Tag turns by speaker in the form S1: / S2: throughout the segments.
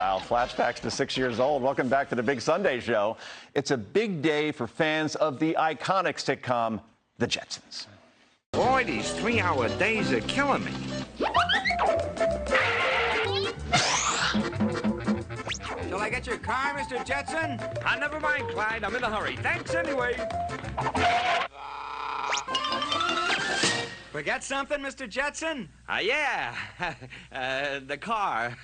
S1: Wow, flashbacks to 6 years old. Welcome back to the Big Sunday Show. It's a big day for fans of the iconic sitcom, The Jetsons.
S2: Boy, these 3-hour days are killing me. Shall I get your car, Mr. Jetson? Never mind, Clyde. I'm in a hurry. Thanks anyway. Forget something, Mr. Jetson? Yeah. The car.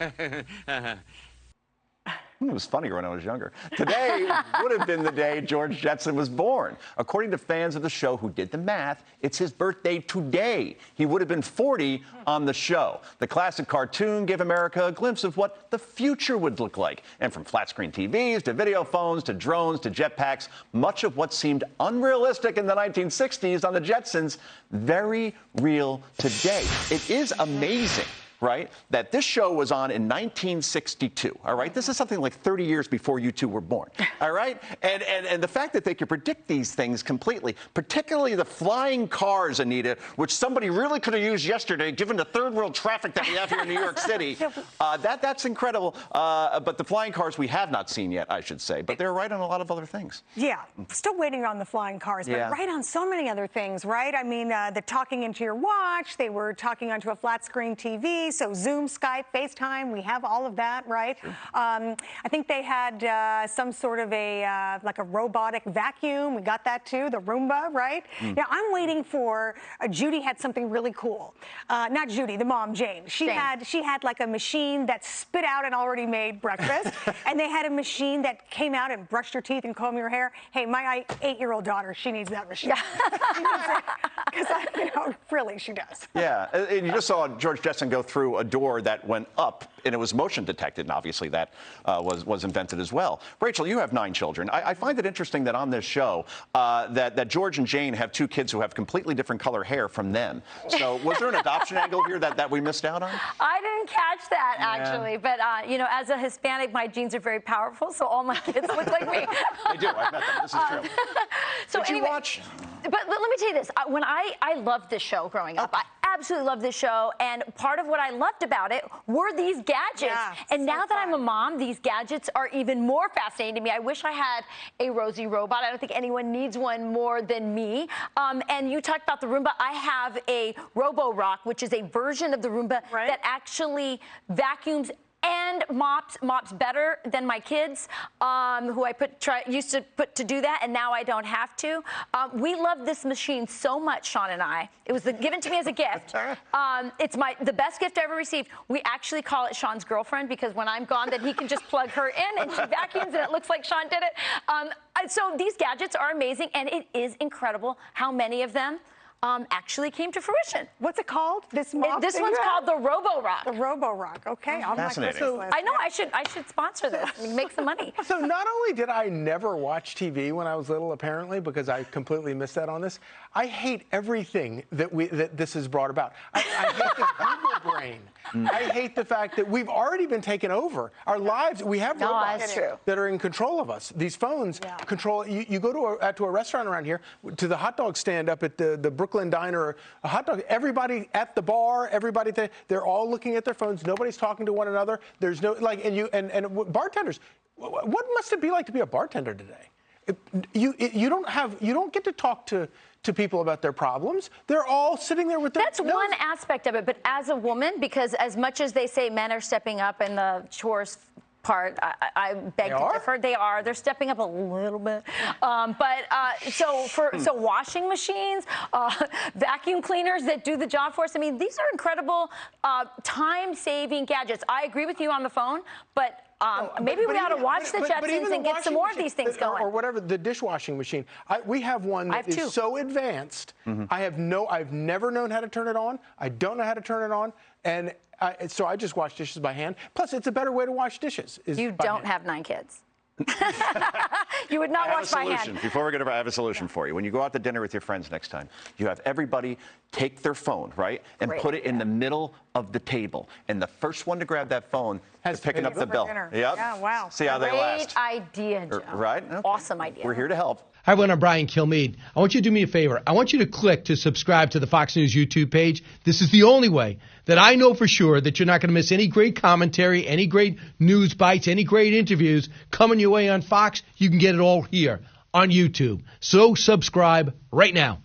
S1: It was funnier when I was younger. Today would have been the day George Jetson was born. According to fans of the show who did the math, it's his birthday today. He would have been 40 on the show. The classic cartoon gave America a glimpse of what the future would look like. And from flat-screen TVs to video phones to drones to jetpacks, much of what seemed unrealistic in the 1960s on the Jetsons, very real today. It is amazing, right, that this show was on in 1962, all right? This is something like 30 years before you two were born, all right? And the fact that they could predict these things completely, particularly the flying cars, Anita, which somebody really could have used yesterday, given the third world traffic that we have here in New York City, that's incredible. But the flying cars we have not seen yet, I should say. But they're right on a lot of other things.
S3: Yeah, still waiting on the flying cars, but right on so many other things, right? I mean, the talking into your watch, they were talking onto a flat screen TV, so Zoom, Skype, FaceTime, we have all of that, right? Sure. I think they had some sort of like a robotic vacuum. We got that too, the Roomba, right? Now I'm waiting for, Judy had something really cool. Not Judy, the mom, Jane. She had like a machine that spit out an already made breakfast, and they had a machine that came out and brushed your teeth and combed your hair. Hey, my 8-year-old daughter, she needs that machine. Because, really, she does.
S1: Yeah, and you just saw George Jetson go through a door that went up, and it was motion detected, and obviously that was invented as well. Rachel, you have 9 children. I find it interesting that on this show that George and Jane have 2 kids who have completely different color hair from them. So was there an adoption angle here that we missed out on?
S4: I didn't catch that, actually. But, as a Hispanic, my genes are very powerful, so all my kids look like me.
S1: They do. I've met them. This is true.
S4: So
S1: Did you watch?
S4: But let me tell you this. When I loved this show growing up. I absolutely loved this show, and part of what I loved about it were these gadgets.
S3: Yeah,
S4: and now that I'm a mom, these gadgets are even more fascinating to me. I wish I had a Rosie robot. I don't think anyone needs one more than me. And you talked about the Roomba. I have a Robo-Rock, which is a version of the Roomba that actually vacuums and mops better than my kids, who I used to put to do that, and now I don't have to. We love this machine so much, Sean and I. It was given to me as a gift. It's the best gift I ever received. We actually call it Sean's girlfriend, because when I'm gone, then he can just plug her in, and she vacuums, and it looks like Sean did it. So these gadgets are amazing, and it is incredible how many of them actually came to fruition.
S3: What's it called? This one's
S4: called the Robo-Rock.
S3: The Robo-Rock. Okay.
S1: Fascinating.
S4: I know I should sponsor this and make some money.
S5: So not only did I never watch TV when I was little, apparently, because I completely missed that on this, I hate everything that this has brought about. I hate the Google brain. I hate the fact that we've already been taken over. Our lives, we have robots that are in control of us. These phones control. You go to a restaurant around here, to the hot dog stand up at the Brooklyn Diner, a hot dog. Everybody at the bar, everybody they're all looking at their phones. Nobody's talking to one another. There's no and bartenders. What must it be like to be a bartender today? You don't get to talk to people about their problems. They're all sitting there with their
S4: That's one aspect of it, but as a woman, because as much as they say men are stepping up in the chores part, I beg to differ. They are. They're stepping up a little bit. So washing machines, vacuum cleaners that do the job for us. I mean, these are incredible time-saving gadgets. I agree with you on the phone, but maybe we ought to watch the Jetsons and get some more of these things going.
S5: Or whatever, the dishwashing machine. We have one that is so advanced. I've never known how to turn it on. I don't know how to turn it on. And so I just wash dishes by hand. Plus, it's a better way to wash dishes.
S4: You don't have 9 kids. You would not wash by hand.
S1: Before we go to, I have a solution for you. When you go out to dinner with your friends next time, you have everybody take their phone, right, and put it in the middle of the table. And the first one to grab that phone is picking up the bill.
S3: Yep. Yeah, wow.
S1: See how they last.
S4: Great idea, Joe.
S1: Right? Okay.
S4: Awesome idea.
S1: We're here to help.
S6: Hi, everyone. I'm Brian Kilmeade. I want you to do me a favor. I want you to click to subscribe to the Fox News YouTube page. This is the only way that I know for sure that you're not going to miss any great commentary, any great news bites, any great interviews coming your way on Fox. You can get it all here on YouTube. So subscribe right now.